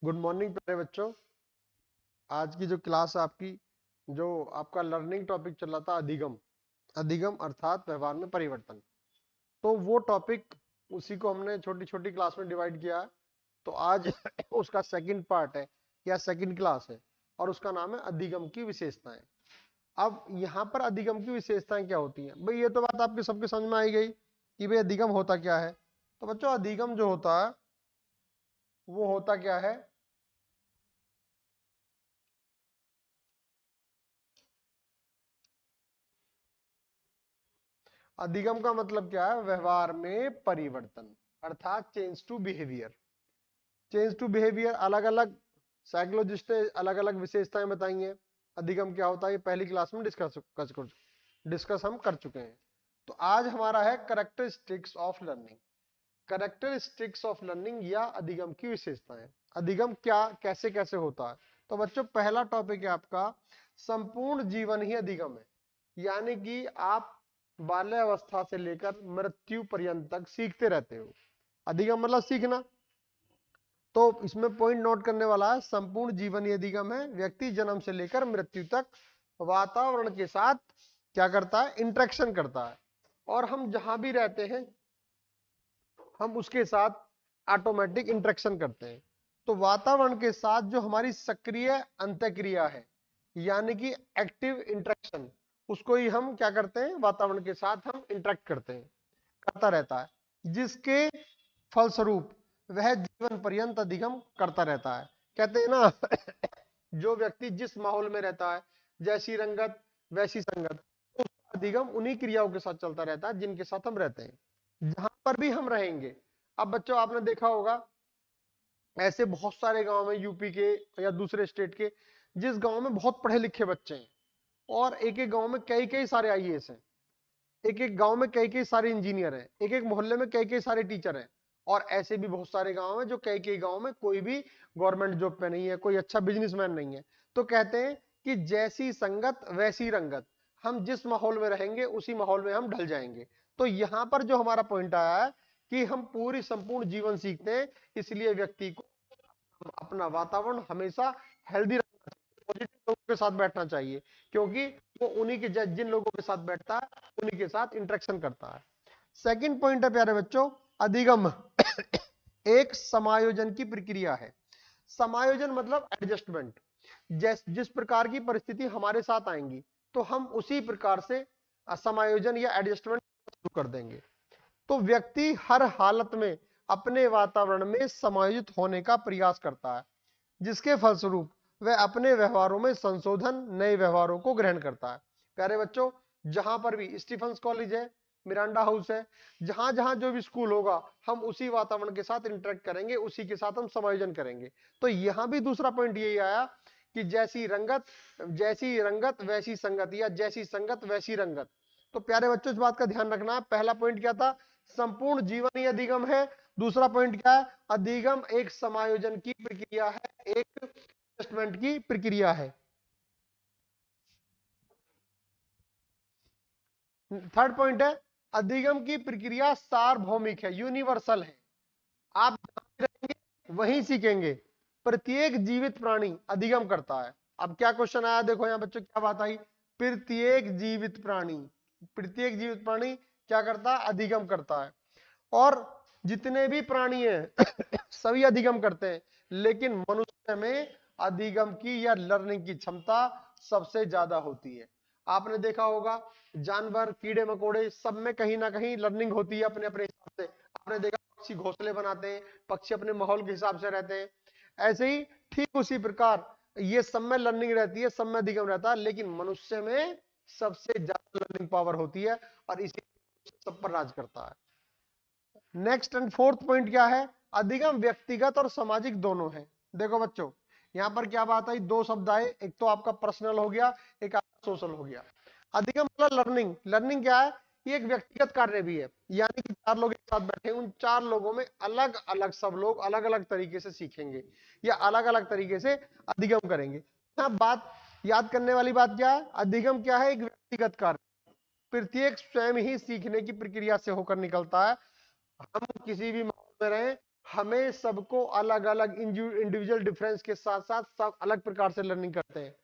Good morning प्यारे बच्चों। आज की जो क्लास है आपकी, जो आपका लर्निंग टॉपिक चल रहा था अधिगम। अधिगम अर्थात व्यवहार में परिवर्तन। तो वो टॉपिक, उसी को हमने छोटी छोटी क्लास में डिवाइड किया है। तो आज उसका सेकंड पार्ट है या सेकंड क्लास है, और उसका नाम है अधिगम की विशेषताएं। अब यहाँ पर अधिगम की विशेषताएं क्या होती हैं भाई, ये तो बात आपके सबके समझ में आई गई कि भाई अधिगम होता क्या है। तो बच्चों, अधिगम जो होता है वो होता क्या है? अधिगम का मतलब क्या है? व्यवहार में परिवर्तन, अर्थात change to behaviour. Change to behaviour अलग अलग साइकोलॉजिस्ट ने अलग अलग विशेषताएं बताई हैं। अधिगम क्या होता है ये पहली क्लास में डिस्कस हम कर चुके हैं। तो आज हमारा है characteristics of learning. Characteristics of learning या अधिगम की विशेषताएं। अधिगम क्या, कैसे कैसे होता है। तो बच्चों, पहला टॉपिक है आपका संपूर्ण जीवन ही अधिगम है। यानी कि आप बाल्यावस्था से लेकर मृत्यु पर्यंत तक सीखते रहते हो। अधिगम मतलब सीखना। तो इसमें पॉइंट नोट करने वाला है, संपूर्ण जीवन ही अधिगम है। व्यक्ति जन्म से लेकर मृत्यु तक वातावरण के साथ क्या करता है? इंटरेक्शन करता है। और हम जहां भी रहते हैं हम उसके साथ ऑटोमेटिक इंटरेक्शन करते हैं। तो वातावरण के साथ जो हमारी सक्रिय अंतःक्रिया है, यानी कि एक्टिव इंटरेक्शन, उसको ही हम क्या करते हैं? वातावरण के साथ हम इंटरेक्ट करते हैं, करता रहता है, जिसके फलस्वरूप वह जीवन पर्यंत अधिगम करता रहता है। कहते हैं ना जो व्यक्ति जिस माहौल में रहता है, जैसी रंगत वैसी संगत, तो अधिगम उन्हीं क्रियाओं के साथ चलता रहता है जिनके साथ हम रहते हैं, जहां पर भी हम रहेंगे। अब बच्चों, आपने देखा होगा ऐसे बहुत सारे गांव में, यूपी के या दूसरे स्टेट के, जिस गांव में बहुत पढ़े लिखे बच्चे हैं, और एक एक गांव में कई कई सारे आईएएस हैं, एक एक गांव में कई कई सारे इंजीनियर हैं, एक एक मोहल्ले में कई कई सारे टीचर हैं। और ऐसे भी बहुत सारे गांव हैं जो कई कई गांव में कोई भी गवर्नमेंट जॉब पे नहीं है, कोई अच्छा बिजनेसमैन नहीं है। तो कहते हैं कि जैसी संगत वैसी रंगत, हम जिस माहौल में रहेंगे उसी माहौल में हम ढल जाएंगे। तो यहाँ पर जो हमारा पॉइंट आया है कि हम पूरी संपूर्ण जीवन सीखते हैं, इसलिए व्यक्ति को अपना वातावरण हमेशा हेल्दी रखना चाहिए, पॉजिटिव लोगों के साथ बैठना चाहिए, क्योंकि वो उन्हीं के जिन लोगों के साथ बैठता है उन्हीं के साथ इंटरेक्शन करता है। सेकंड पॉइंट है प्यारे बच्चों, अधिगम एक समायोजन की प्रक्रिया है। समायोजन मतलब एडजस्टमेंट। जिस प्रकार की परिस्थिति हमारे साथ आएंगी, तो हम उसी प्रकार से समायोजन या एडजस्टमेंट शुरू कर देंगे। तो व्यक्ति हर हालत में अपने वातावरण में समायोजित होने का प्रयास करता है, जिसके फलस्वरूप वह अपने व्यवहारों में संशोधन, नए व्यवहारों को ग्रहण करता है। प्यारे बच्चों, जहां पर भी स्टीफंस कॉलेज है, मिरांडा हाउस है, जहां जहां जो भी स्कूल होगा, हम उसी वातावरण के साथ इंटरेक्ट करेंगे, उसी के साथ हम समायोजन करेंगे। तो यहां भी दूसरा पॉइंट यही आया कि जैसी रंगत वैसी संगत, या जैसी संगत वैसी रंगत। तो प्यारे बच्चों, इस बात का ध्यान रखना है। पहला पॉइंट क्या था? संपूर्ण जीवन ही अधिगम है। दूसरा पॉइंट क्या है? अधिगम एक समायोजन की प्रक्रिया है, एक एडजस्टमेंट की प्रक्रिया है। थर्ड पॉइंट है, अधिगम की प्रक्रिया सार्वभौमिक है, यूनिवर्सल है। आप जहां भी रहेंगे वहीं सीखेंगे। प्रत्येक जीवित प्राणी अधिगम करता है। अब क्या क्वेश्चन आया, देखो यहाँ बच्चों क्या बात आई। प्रत्येक जीवित प्राणी क्या करता है? अधिगम करता है। और जितने भी प्राणी हैं सभी अधिगम करते हैं, लेकिन मनुष्य में अधिगम की या लर्निंग की क्षमता सबसे ज्यादा होती है। आपने देखा होगा जानवर, कीड़े मकोड़े, सब में कहीं ना कहीं लर्निंग होती है अपने अपने हिसाब से। आपने देखा पक्षी घोंसले बनाते हैं, पक्षी अपने माहौल के हिसाब से रहते हैं। ऐसे ही ठीक उसी प्रकार ये सब में लर्निंग रहती है, सब में अधिगम रहता है, लेकिन मनुष्य में सबसे ज्यादा लर्निंग पावर होती है, और इसी सब पर राज करता है। नेक्स्ट एंड फोर्थ पॉइंट क्या है? अधिगम व्यक्तिगत और सामाजिक दोनों है। देखो बच्चों, यहां पर क्या बात आई, दो शब्द आए, एक तो आपका पर्सनल हो गया, एक आपका सोशल हो गया। अधिगम मतलब लर्निंग। लर्निंग क्या है? ये एक व्यक्तिगत कार्य भी है, यानी कि चार लोग एक साथ बैठे, उन चार लोगों में अलग अलग सब लोग अलग अलग तरीके से सीखेंगे या अलग अलग तरीके से अधिगम करेंगे। यहाँ बात याद करने वाली बात क्या है? अधिगम क्या है? एक व्यक्तिगत कार्य। प्रत्येक स्वयं ही सीखने की प्रक्रिया से होकर निकलता है। हम किसी भी माहौल में रहें, हमें सबको अलग अलग इंडिविजुअल डिफरेंस के साथ साथ सब अलग प्रकार से लर्निंग करते हैं,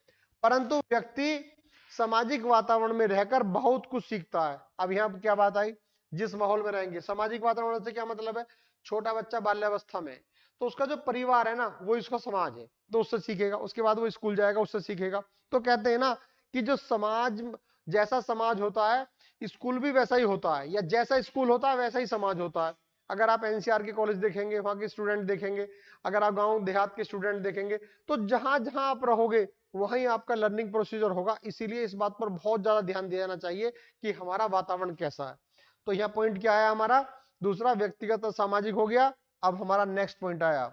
परंतु व्यक्ति सामाजिक वातावरण में रहकर बहुत कुछ सीखता है। अब यहाँ क्या बात आई, जिस माहौल में रहेंगे, सामाजिक वातावरण से क्या मतलब है, छोटा बच्चा बाल्यावस्था में, तो उसका जो परिवार है ना वो इसका समाज है, तो उससे सीखेगा, उसके बाद वो स्कूल जाएगा उससे सीखेगा। तो कहते हैं ना कि जो समाज, जैसा समाज होता है स्कूल भी वैसा ही होता है, या जैसा स्कूल होता है वैसा ही समाज होता है। अगर आप एनसीआर के कॉलेज देखेंगे, वहां के स्टूडेंट देखेंगे, अगर आप गांव देहात के स्टूडेंट देखेंगे, तो जहां जहां आप रहोगे वहीं आपका लर्निंग प्रोसीजर होगा। इसीलिए इस बात पर बहुत ज्यादा ध्यान दिया जाना चाहिए कि हमारा वातावरण कैसा है। तो यह पॉइंट क्या है हमारा, दूसरा व्यक्तिगत और सामाजिक हो गया। अब हमारा नेक्स्ट पॉइंट आया,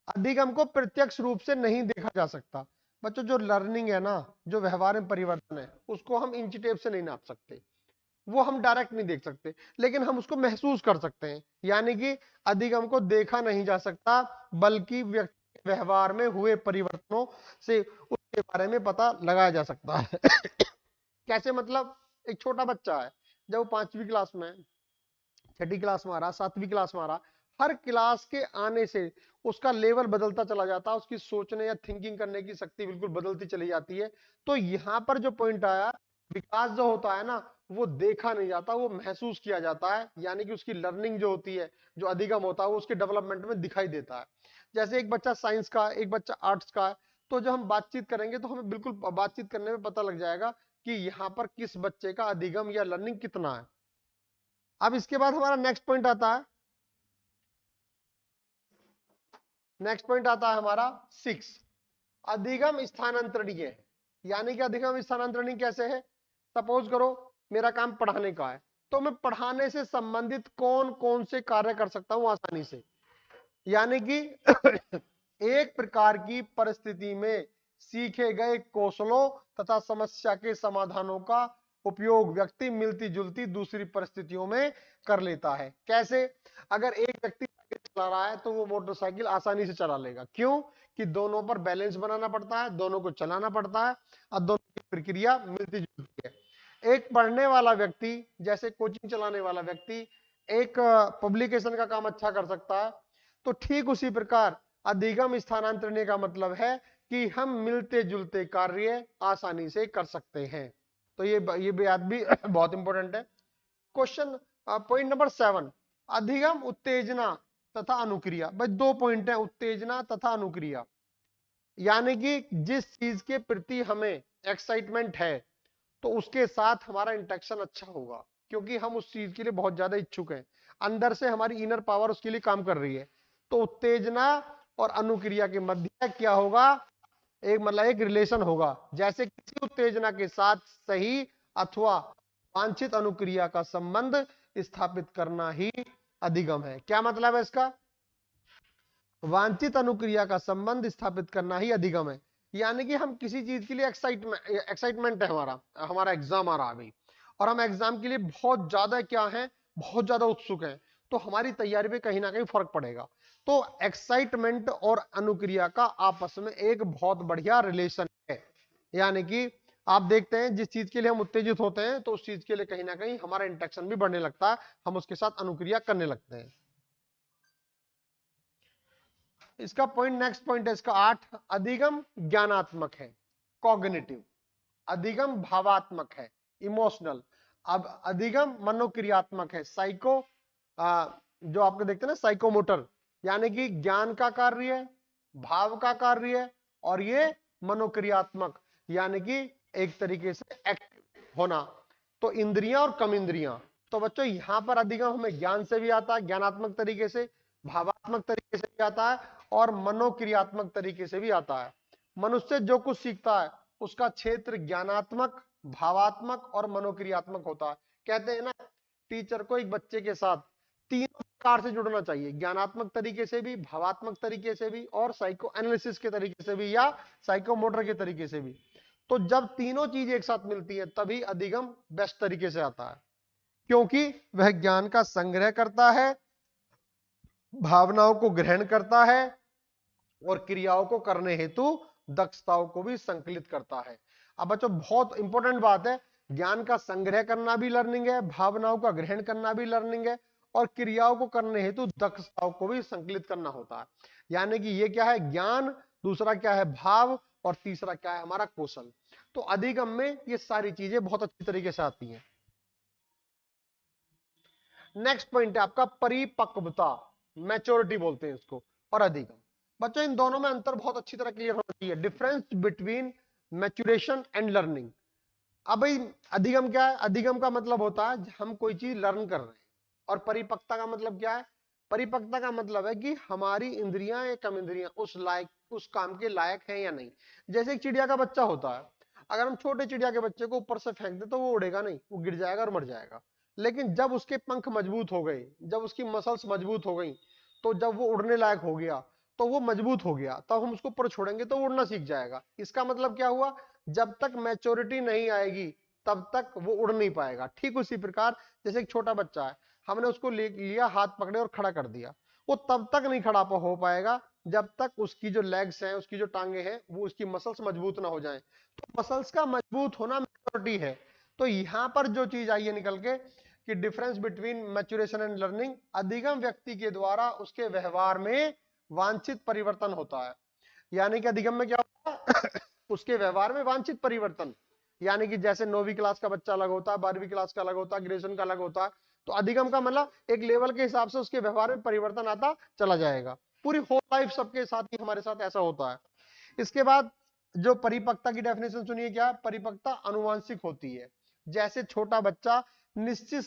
अधिगम को प्रत्यक्ष रूप से नहीं देखा जा सकता। बच्चों जो लर्निंग है ना, जो व्यवहार में परिवर्तन है, उसको हम इंची टेप से नहीं नाप सकते, वो हम डायरेक्ट नहीं देख सकते, लेकिन हम उसको महसूस कर सकते हैं। यानी कि अधिगम को देखा नहीं जा सकता, बल्कि व्यक्ति के व्यवहार में हुए परिवर्तनों से उसके बारे में पता लगाया जा सकता है। कैसे मतलब, एक छोटा बच्चा है, जब वो 5वीं क्लास में, 6ठी क्लास में आ रहा, 7वीं क्लास में आ रहा, हर क्लास के आने से उसका लेवल बदलता चला जाता है, उसकी सोचने या थिंकिंग करने की शक्ति बिल्कुल बदलती चली जाती है। तो यहाँ पर जो पॉइंट आया, विकास जो होता है ना वो देखा नहीं जाता, वो महसूस किया जाता है। यानी कि उसकी लर्निंग जो होती है, जो अधिगम होता है, वो उसके डेवलपमेंट में दिखाई देता है। जैसे एक बच्चा साइंस का, एक बच्चा आर्ट्स का है, तो जब हम बातचीत करेंगे तो हमें बिल्कुल बातचीत करने में पता लग जाएगा कि यहाँ पर किस बच्चे का अधिगम या लर्निंग कितना है। अब इसके बाद हमारा नेक्स्ट पॉइंट आता है, नेक्स्ट पॉइंट आता है हमारा 6, अधिगम स्थानांतरणीय है। यानी कि अधिगम स्थानांतरणीय कैसे है, सपोज करो मेरा काम पढ़ाने का है, तो मैं पढ़ाने से संबंधित कौन कौन से कार्य कर सकता हूं आसानी से। यानी कि एक प्रकार की परिस्थिति में सीखे गए कौशलों तथा समस्या के समाधानों का उपयोग व्यक्ति मिलती जुलती दूसरी परिस्थितियों में कर लेता है। कैसे, अगर एक व्यक्ति साइकिल चला रहा है तो वो मोटरसाइकिल आसानी से चला लेगा, क्यों कि दोनों पर बैलेंस बनाना पड़ता है, दोनों को चलाना पड़ता है, और दोनों की प्रक्रिया मिलती जुलती है। एक पढ़ने वाला व्यक्ति, जैसे कोचिंग चलाने वाला व्यक्ति एक पब्लिकेशन का काम अच्छा कर सकता है, तो ठीक उसी प्रकार अधिगम स्थानांतरण का मतलब है कि हम मिलते जुलते कार्य आसानी से कर सकते हैं। तो ये बात भी बहुत इंपॉर्टेंट है। क्वेश्चन पॉइंट नंबर 7, अधिगम उत्तेजना तथा अनुक्रिया। बस 2 पॉइंट है, उत्तेजना तथा अनुक्रिया। यानी कि जिस चीज के प्रति हमें एक्साइटमेंट है तो उसके साथ हमारा इंटरेक्शन अच्छा होगा, क्योंकि हम उस चीज के लिए बहुत ज्यादा इच्छुक हैं, अंदर से हमारी इनर पावर उसके लिए काम कर रही है। तो उत्तेजना और अनुक्रिया के मध्य क्या होगा, एक मतलब एक रिलेशन होगा। जैसे किसी उत्तेजना के साथ सही अथवा वांछित अनुक्रिया का संबंध स्थापित करना ही अधिगम है। क्या मतलब है इसका, वांछित अनुक्रिया का संबंध स्थापित करना ही अधिगम है। यानी कि हम किसी चीज के लिए एक्साइटमेंट है, हमारा हमारा एग्जाम आ रहा है अभी, और हम एग्जाम के लिए बहुत ज्यादा क्या है, बहुत ज्यादा उत्सुक हैं, तो हमारी तैयारी पे कहीं ना कहीं फर्क पड़ेगा। तो एक्साइटमेंट और अनुक्रिया का आपस में एक बहुत बढ़िया रिलेशन है। यानी कि आप देखते हैं जिस चीज के लिए हम उत्तेजित होते हैं तो उस चीज के लिए कहीं ना कहीं हमारा इंटरेक्शन भी बढ़ने लगता है, हम उसके साथ अनुक्रिया करने लगते हैं। इसका पॉइंट, नेक्स्ट पॉइंट है इसका 8, अधिगम ज्ञानात्मक है, कॉग्निटिव। अधिगम भावात्मक है, इमोशनल। अब अधिगम मनोक्रियात्मक है, साइको, जो आपको देखते हैं ना साइकोमोटर। यानी कि ज्ञान का कार्य है, भाव का कार्य है, और ये मनोक्रियात्मक, यानी कि एक तरीके से एक्टिव होना। तो इंद्रियां और कम इंद्रियां। तो बच्चों यहां पर अधिगम हमें ज्ञान से भी आता है, ज्ञानात्मक तरीके से, भावात्मक तरीके से भी आता है, और मनोक्रियात्मक तरीके से भी आता है। मनुष्य जो कुछ सीखता है उसका क्षेत्र ज्ञानात्मक, भावात्मक और मनोक्रियात्मक होता है। कहते हैं ना, टीचर को एक बच्चे के साथ तीनों प्रकार से जुड़ना चाहिए, ज्ञानात्मक तरीके से भी, भावात्मक तरीके से भी, और साइको एनालिसिस के तरीके से भी, या साइकोमोटर के तरीके से भी। तो जब तीनों चीज एक साथ मिलती है तभी अधिगम बेस्ट तरीके से आता है, क्योंकि वह ज्ञान का संग्रह करता है, भावनाओं को ग्रहण करता है, और क्रियाओं को करने हेतु दक्षताओं को भी संकलित करता है। अब बच्चों बहुत इंपॉर्टेंट बात है, ज्ञान का संग्रह करना भी लर्निंग है, भावनाओं का ग्रहण करना भी लर्निंग है, और क्रियाओं को करने हेतु दक्षताओं को भी संकलित करना होता है। यानी कि ये क्या है, ज्ञान, दूसरा क्या है, भाव, और तीसरा क्या है, हमारा कौशल। तो अधिगम में ये सारी चीजें बहुत अच्छी तरीके से आती हैं। नेक्स्ट पॉइंट है आपका परिपक्वता, मैच्योरिटी बोलते हैं इसको, और अधिगम। बच्चों इन दोनों में अंतर बहुत अच्छी तरह क्लियर होना चाहिए, difference between maturation and learning. अब भाई अधिगम क्या है, अधिगम का मतलब होता है हम कोई चीज लर्न कर रहे हैं, और परिपक्वता का मतलब क्या है, परिपक्वता का मतलब है कि हमारी इंद्रियां या कम इंद्रियां उस काम के लायक हैं या नहीं। जैसे एक चिड़िया का बच्चा होता है, अगर हम छोटे चिड़िया के बच्चे को ऊपर से फेंक दे तो वो उड़ेगा नहीं, वो गिर जाएगा और मर जाएगा। लेकिन जब उसके पंख मजबूत हो गए, जब उसकी मसल्स मजबूत हो गई, तो जब वो उड़ने लायक हो गया, तो वो मजबूत हो गया, तब हम उसको ऊपर छोड़ेंगे तो वो उड़ना सीख जाएगा। इसका मतलब क्या हुआ, जब तक मैच्योरिटी नहीं आएगी तब तक वो उड़ नहीं पाएगा। ठीक उसी प्रकार जैसे एक छोटा बच्चा है, हमने उसको लिया, हाथ पकड़े और खड़ा कर दिया, वो तब तक नहीं खड़ा हो पाएगा जब तक उसकी जो लेग्स हैं, उसकी जो टांगे हैं, वो उसकी मसल्स मजबूत ना हो जाएं। तो मसल्स का मजबूत होना मैच्योरिटी है। तो यहां पर जो चीज आई है निकल के कि difference between maturation and learning, अधिगम व्यक्ति के द्वारा उसके व्यवहार में वांछित परिवर्तन होता है। यानी कि अधिगम में क्या होता है उसके व्यवहार में वांछित परिवर्तन। यानी कि जैसे 9वीं क्लास का बच्चा अलग होता है, 12वीं क्लास का अलग होता है, ग्रेजुएशन का अलग होता है, तो अधिगम का मतलब एक लेवल के हिसाब से उसके व्यवहार में परिवर्तन आता चला जाएगा। पूरी होल लाइफ सबके साथ ही हमारे साथ ऐसा होता है। इसके बाद जो परिपक्वता की डेफिनेशन सुनिए, क्या परिपक्वता अनुवांशिक होती है। जैसे छोटा बच्चा निश्चित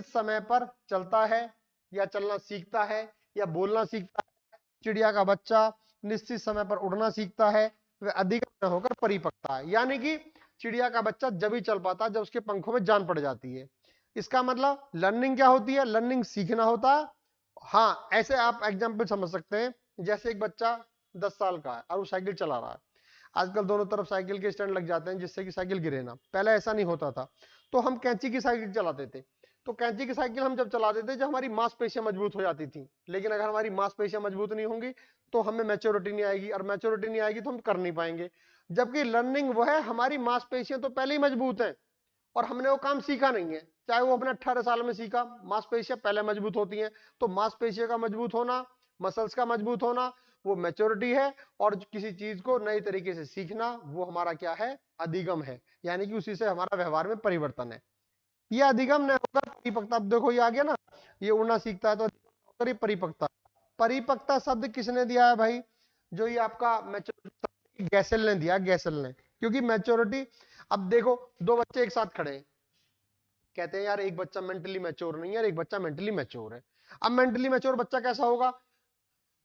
समय पर चलता है या चलना सीखता है या बोलना सीखता है, चिड़िया का बच्चा निश्चित समय पर उड़ना सीखता है, वह अधिगम न होकर परिपक्वता है। यानी कि चिड़िया का बच्चा जब ही चल पाता है जब उसके पंखों में जान पड़ जाती है। इसका मतलब लर्निंग क्या होती है, लर्निंग सीखना होता है। हाँ, ऐसे आप एग्जाम्पल समझ सकते हैं, जैसे एक बच्चा 10 साल का है और वो साइकिल चला रहा है। आजकल दोनों तरफ साइकिल के स्टैंड लग जाते हैं जिससे कि साइकिल गिरे ना। पहले ऐसा नहीं होता था, तो हम कैंची की साइकिल चलाते थे। तो कैंची की साइकिल हम जब चलाते थे जब हमारी मांसपेशियां मजबूत हो जाती थी। लेकिन अगर हमारी मांसपेशियां मजबूत नहीं होंगी तो हमें मैच्योरिटी नहीं आएगी, और मैच्योरिटी नहीं आएगी तो हम कर नहीं पाएंगे। जबकि लर्निंग वो है, हमारी मांसपेशियां तो पहले ही मजबूत है और हमने वो काम सीखा नहीं है, चाहे वो अपने 18 साल में सीखा, मांसपेशियां पहले मजबूत होती हैं। तो मांसपेशियों का मजबूत होना, मसल्स का मजबूत होना, वो मैच्योरिटी है। और किसी चीज को नई तरीके से सीखना, वो हमारा क्या है, अधिगम है। यानी कि उसी से हमारा व्यवहार में परिवर्तन है। ये अधिगम न होकर परिपक्वता। अब देखो ये आ गया ना, ये उड़ना सीखता है तो अधिगम होकर परिपक्वता। परिपक्वता शब्द किसने दिया है भाई, जो ये आपका मैच्योरिटी गैसेल ने दिया, गैसेल ने। क्योंकि मैच्योरिटी, अब देखो दो बच्चे एक साथ खड़े हैं, कहते हैं यार एक बच्चा मेंटली मैच्योर नहीं है और एक बच्चा मेंटली मैच्योर है। अब मेंटली मैच्योर बच्चा कैसा होगा,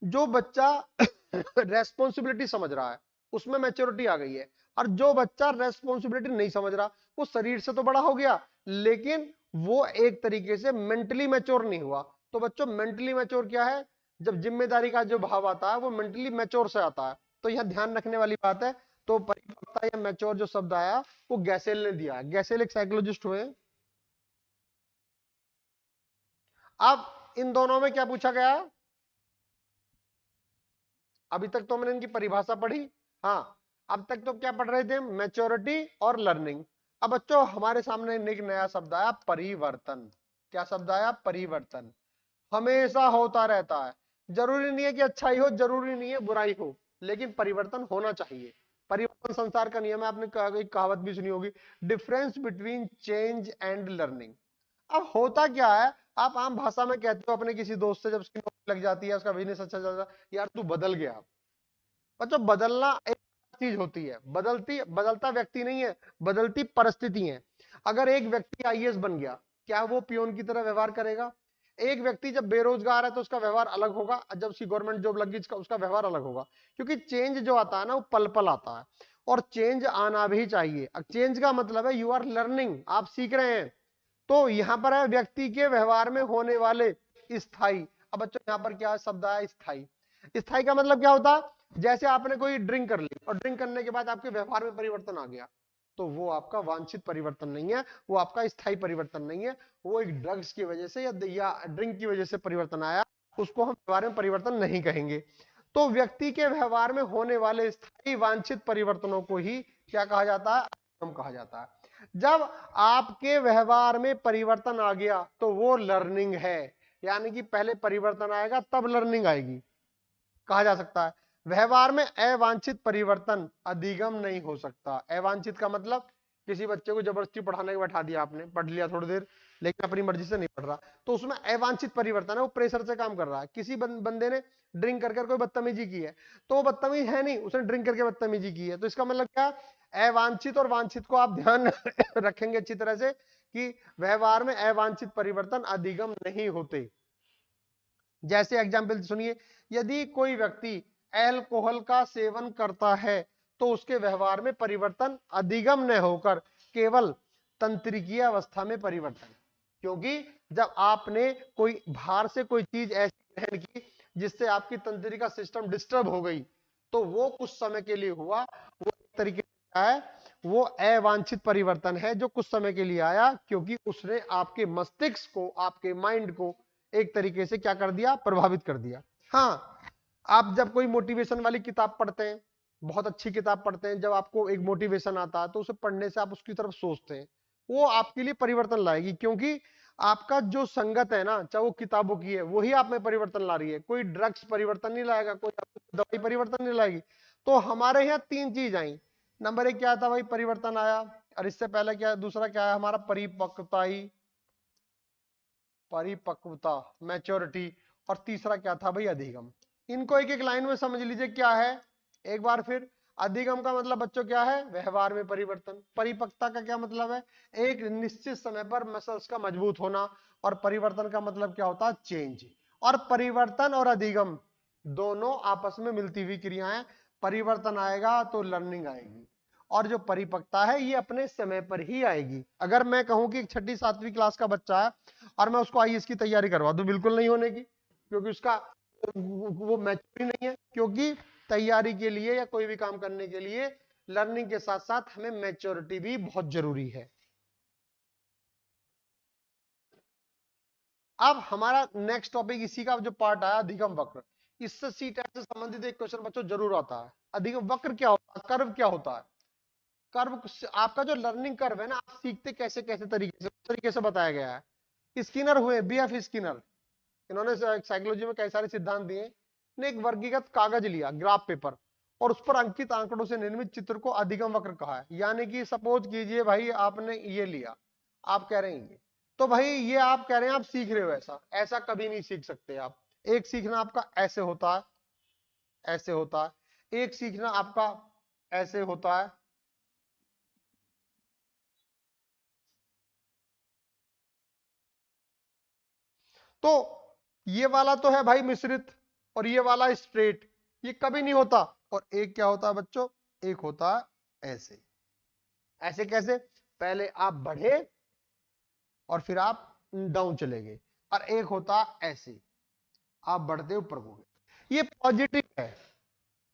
जो बच्चा रेस्पॉन्सिबिलिटी समझ रहा है, उसमें मैच्योरिटी आ गई है। और जो बच्चा रेस्पॉन्सिबिलिटी नहीं समझ रहा, वो शरीर से तो बड़ा हो गया लेकिन वो एक तरीके से मेंटली मैच्योर नहीं हुआ। तो बच्चों मेंटली मैच्योर क्या है, जब जिम्मेदारी का जो भाव आता है वो मेंटली मैच्योर से आता है। तो यह ध्यान रखने वाली बात है। तो परिपक्वता या मैच्योर जो शब्द आया वो गैसेल ने दिया। गैसेल एक साइकोलॉजिस्ट हुए। अब इन दोनों में क्या पूछा गया, अभी तक तो मैंने इनकी परिभाषा पढ़ी। हाँ, अब तक तो क्या पढ़ रहे थे, मैच्योरिटी और लर्निंग। अब बच्चों हमारे सामने एक नया शब्द आया, परिवर्तन। क्या शब्द आया, परिवर्तन। हमेशा होता रहता है, जरूरी नहीं है कि अच्छा ही हो, जरूरी नहीं है बुराई हो, लेकिन परिवर्तन होना चाहिए। परिवर्तन संसार का नियम है। आपने एक कहावत भी सुनी होगी, difference between change and learning. अब होता क्या है, आप आम भाषा में कहते हो अपने किसी दोस्त से, जब उसकी नौकरी लग जाती है, उसका बिजनेस अच्छा चल रहा है, यार तू बदल गया। मतलब बदलना एक चीज होती है, बदलता व्यक्ति नहीं है, बदलती परिस्थिति है। अगर एक व्यक्ति आईएएस बन गया, क्या वो पियोन की तरह व्यवहार करेगा? एक व्यक्ति जब बेरोजगार है तो उसका व्यवहार अलग होगा, जब उसकी गवर्नमेंट जॉब लगी उसका व्यवहार अलग होगा। क्योंकि चेंज जो आता है ना, वो पल पल आता है, और चेंज आना भी चाहिए। चेंज का मतलब है यू आर लर्निंग, आप सीख रहे हैं। तो यहां पर है व्यक्ति के व्यवहार में होने वाले स्थायी। अब बच्चों यहां पर क्या शब्द आया, स्थायी। स्थायी का मतलब क्या होता है, जैसे आपने कोई ड्रिंक कर ली और ड्रिंक करने के बाद आपके व्यवहार में परिवर्तन आ गया, तो वो आपका वांछित परिवर्तन नहीं है, वो आपका स्थायी परिवर्तन नहीं है। वो एक ड्रग्स की वजह से या ड्रिंक की वजह से परिवर्तन आया, उसको हम व्यवहार में परिवर्तन नहीं कहेंगे। तो व्यक्ति के व्यवहार में होने वाले स्थायी वांछित परिवर्तनों को ही क्या कहा जाता है, अधिगम कहा जाता है। जब आपके व्यवहार में परिवर्तन आ गया तो वो लर्निंग है, यानी कि पहले परिवर्तन आएगा तब लर्निंग आएगी। कहा जा सकता है व्यवहार में अवांछित परिवर्तन अधिगम नहीं हो सकता। अवांछित का मतलब किसी बच्चे को जबरदस्ती पढ़ाने के बैठा दिया आपने, पढ़ लिया थोड़ी देर लेकिन अपनी मर्जी से नहीं पढ़ रहा, तो उसमें अवांछित परिवर्तन है, वो प्रेशर से काम कर रहा है। किसी बंदे ने ड्रिंक कर कोई बदतमीजी की है, तो वो बदतमीज है नहीं, उसने ड्रिंक करके बदतमीजी की है। तो इसका मतलब क्या, अवांछित और वांछित को आप ध्यान रखेंगे अच्छी तरह से कि व्यवहार में अवांछित परिवर्तन अधिगम नहीं होते। जैसे एग्जाम्पल सुनिए, यदि कोई व्यक्ति अल्कोहल का सेवन करता है तो उसके व्यवहार में परिवर्तन अधिगम न होकर केवल तंत्रिकीय अवस्था में परिवर्तन, क्योंकि जब आपने कोई बाहर से कोई चीज ऐसी ग्रहण की जिससे आपकी तंत्रिका सिस्टम डिस्टर्ब हो गई, तो वो कुछ समय के लिए हुआ, वो एक तरीके से क्या है, वो अवांछित परिवर्तन है जो कुछ समय के लिए आया, क्योंकि उसने आपके मस्तिष्क को, आपके माइंड को एक तरीके से क्या कर दिया, प्रभावित कर दिया। हाँ, आप जब कोई मोटिवेशन वाली किताब पढ़ते हैं, बहुत अच्छी किताब पढ़ते हैं, जब आपको एक मोटिवेशन आता है तो उसे पढ़ने से आप उसकी तरफ सोचते हैं, वो आपके लिए परिवर्तन लाएगी, क्योंकि आपका जो संगत है ना, चाहे वो किताबों की है, वही आप में परिवर्तन ला रही है। कोई ड्रग्स परिवर्तन नहीं लाएगा, कोई दवाई परिवर्तन नहीं लाएगी। तो हमारे यहाँ तीन चीज आई। नंबर एक क्या था भाई, परिवर्तन आया, और इससे पहले क्या, दूसरा क्या है हमारा, परिपक्वता, मैच्योरिटी, और तीसरा क्या था भाई, अधिगम। इनको एक एक लाइन में समझ लीजिए क्या है एक बार फिर। अधिगम का मतलब बच्चों क्या है, व्यवहार में परिवर्तन। परिपक्वता का क्या मतलब है, एक निश्चित समय पर मसल्स का मजबूत होना। और परिवर्तन का मतलब क्या होता है, चेंज। और परिवर्तन और अधिगम दोनों आपस में मिलती हुई क्रियाएं। परिवर्तन आएगा तो लर्निंग आएगी, और जो परिपक्वता है ये अपने समय पर ही आएगी। अगर मैं कहूं कि 6ठी 7वीं क्लास का बच्चा है और मैं उसको आईएएस की तैयारी करवा दूं, बिल्कुल नहीं होने की, क्योंकि उसका वो मैच्योर नहीं है। क्योंकि तैयारी के लिए या कोई भी काम करने के लिए लर्निंग के साथ साथ हमें मैच्योरिटी भी बहुत जरूरी है। अब हमारा नेक्स्ट टॉपिक इसी का जो पार्ट आया, अधिगम वक्र। इससे सी टाइप से संबंधित एक क्वेश्चन बच्चों जरूर आता है। अधिगम वक्र क्या होता है, कर्व क्या होता है। कर्व आपका जो लर्निंग कर्व है ना, आप सीखते कैसे कैसे तरीके से बताया गया है। स्किनर हुए, बीएफ स्किनर, इन्होंने साइकोलॉजी में कई सारे सिद्धांत दिए ने। एक वर्गीकृत कागज लिया, ग्राफ पेपर, और उस पर अंकित आंकड़ों से निर्मित चित्र को अधिगम वक्र कहा है। यानी कि सपोज कीजिए भाई आपने ये लिया, आप कह रहे हैं ये, तो भाई ये आप कह रहे हैं आप सीख रहे हो, ऐसा ऐसा कभी नहीं सीख सकते आप। एक सीखना आपका ऐसे होता है, ऐसे होता है, एक सीखना आपका ऐसे होता है। तो ये वाला तो है भाई मिश्रित, और ये वाला स्ट्रेट, ये कभी नहीं होता। और एक क्या होता है बच्चों, एक होता है ऐसे। ऐसे कैसे, पहले आप बढ़े और फिर आप डाउन चले गए, और एक होता है ऐसे, आप बढ़ते ऊपर को गए। ये पॉजिटिव है,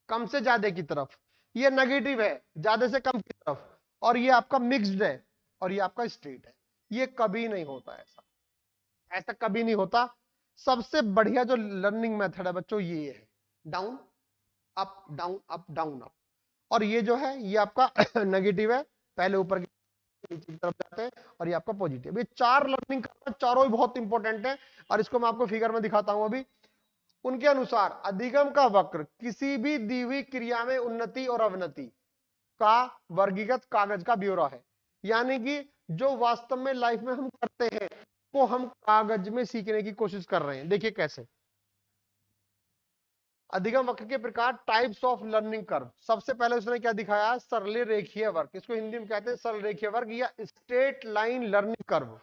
कम से ज्यादा की तरफ। ये नेगेटिव है, ज्यादा से कम की तरफ। और ये आपका मिक्स्ड है, और ये आपका स्ट्रेट है। ये कभी नहीं होता ऐसा, ऐसा कभी नहीं होता। सबसे बढ़िया जो लर्निंग मेथड है बच्चों ये है, down up down up down up. और ये जो है ये आपका नेगेटिव है, पहले ऊपर की नीचे की तरफ जाते हैं, और ये आपका पॉजिटिव। ये चार लर्निंग करना, चारों ही बहुत इंपॉर्टेंट है, और इसको मैं आपको फिगर में दिखाता हूं अभी। उनके अनुसार अधिगम का वक्र किसी भी दी हुई क्रिया में उन्नति और अवनति का वर्गीकृत कागज का ब्यौरा है। यानी कि जो वास्तव में लाइफ में हम करते हैं वो हम कागज में सीखने की कोशिश कर रहे हैं। देखिए कैसे, अधिगम वक्र के प्रकार, टाइप्स ऑफ लर्निंग कर्व। सबसे पहले उसने क्या दिखाया, सरल रेखीय वक्र, इसको हिंदी में कहते हैं सरल रेखीय वक्र या स्ट्रेट लाइन लर्निंग कर्व।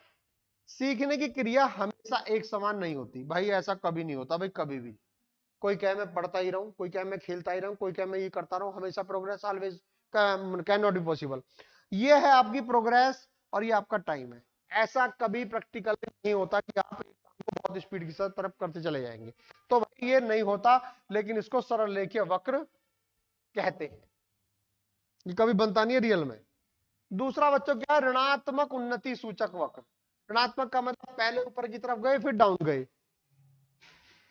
सीखने की क्रिया हमेशा एक समान नहीं होती भाई, ऐसा कभी नहीं होता भाई, कभी भी। कोई कहे मैं पढ़ता ही रहूं, कोई कहे मैं खेलता ही रहूं, कोई कहे मैं ये करता रहूं, हमेशा progress always can not be possible. ये है आपकी प्रोग्रेस, और ये आपका टाइम है। ऐसा कभी प्रैक्टिकल नहीं होता कि आप एक काम को बहुत स्पीड के साथ तरफ करते चले जाएंगे। तो भाई ये नहीं होता, लेकिन इसको सरल रेखीय वक्र कहते हैं। ये कभी बनता नहीं है रियल में। दूसरा बच्चों क्या है, ऋणात्मक उन्नति सूचक वक्र। ऋणात्मक का मतलब पहले ऊपर की तरफ गए फिर डाउन गए।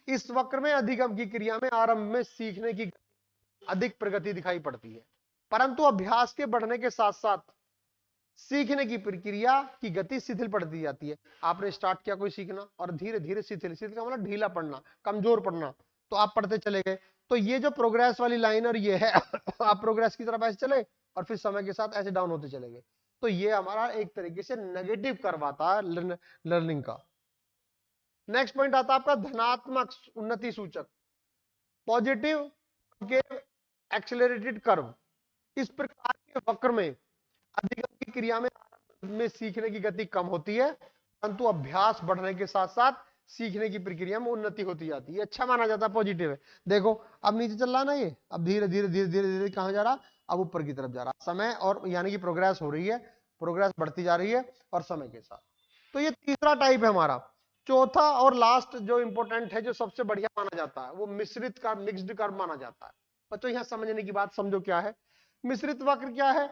इस वक्र में अधिगम की क्रिया में आरंभ में सीखने की अधिक प्रगति दिखाई पड़ती है, परंतु अभ्यास के बढ़ने के साथ साथ सीखने की प्रक्रिया की गति शिथिल पड़ती जाती है। आपने स्टार्ट किया कोई सीखना और धीरे धीरे शिथिल, शिथिल का मतलब ढीला पड़ना, कमजोर पड़ना, तो आप पढ़ते चले गए। तो ये जो प्रोग्रेस वाली लाइन और ये है आप प्रोग्रेस की तरफ ऐसे चले और फिर समय के साथ ऐसे डाउन होते चले गए। तो ये हमारा एक तरीके से नेगेटिव कर्व आता है लर्निंग का। नेक्स्ट पॉइंट आता है आपका धनात्मक उन्नति सूचक, पॉजिटिव के एक्सेलरेटेड कर्व। इस प्रकार के वक्र में अधिगम की क्रिया में सीखने की गति कम होती है, परंतु अभ्यास बढ़ने के साथ साथ सीखने की प्रक्रिया में उन्नति होती जाती है। अच्छा माना जाता है, पॉजिटिव है। देखो अब नीचे चल रहा है ना, ये अब धीरे धीरे धीरे धीरे धीरे कहां जा रहा, अब ऊपर की तरफ जा रहा समय, और यानी कि प्रोग्रेस हो रही है, प्रोग्रेस बढ़ती जा रही है और समय के साथ। तो ये तीसरा टाइप है हमारा। चौथा और लास्ट जो इंपॉर्टेंट है, जो सबसे बढ़िया माना जाता है, वो मिश्रित कर्व, मिक्स्ड कर्व माना जाता है। बच्चों यहां समझने की बात समझो क्या है। मिश्रित वक्र क्या है?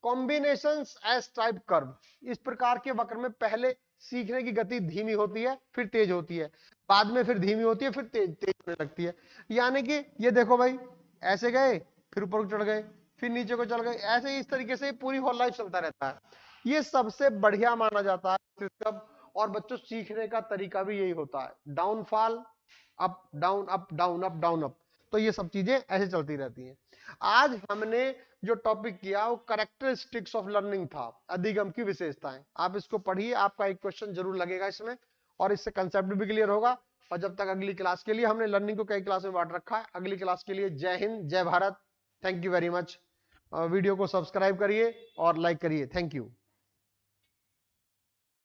Combinations S type curve. इस प्रकार के वक्र में पहले सीखने की गति धीमी होती है, फिर तेज होती है, बाद में फिर धीमी होती है, फिर तेज तेज होने लगती है। यानी कि ये देखो भाई, ऐसे गए, फिर ऊपर को चढ़ गए, फिर नीचे को चढ़ गए, ऐसे इस तरीके से पूरी होल लाइफ चलता रहता है। ये सबसे बढ़िया माना जाता है सिस्टम। और बच्चों सीखने का तरीका भी यही होता है, downfall, up down, up down, up down, up. तो ये सब चीजें ऐसे चलती रहती हैं। आज हमने जो टॉपिक किया वो कैरेक्टरिस्टिक्स ऑफ लर्निंग था, अधिगम की विशेषताएं। आप इसको पढ़िए, आपका एक क्वेश्चन जरूर लगेगा इसमें, और इससे कंसेप्ट भी क्लियर होगा। और जब तक अगली क्लास के लिए, हमने लर्निंग को कई क्लास में बांट रखा है, अगली क्लास के लिए जय हिंद, जय Bharat, thank you very much. Video को सब्सक्राइब करिए और लाइक करिए, थैंक यू।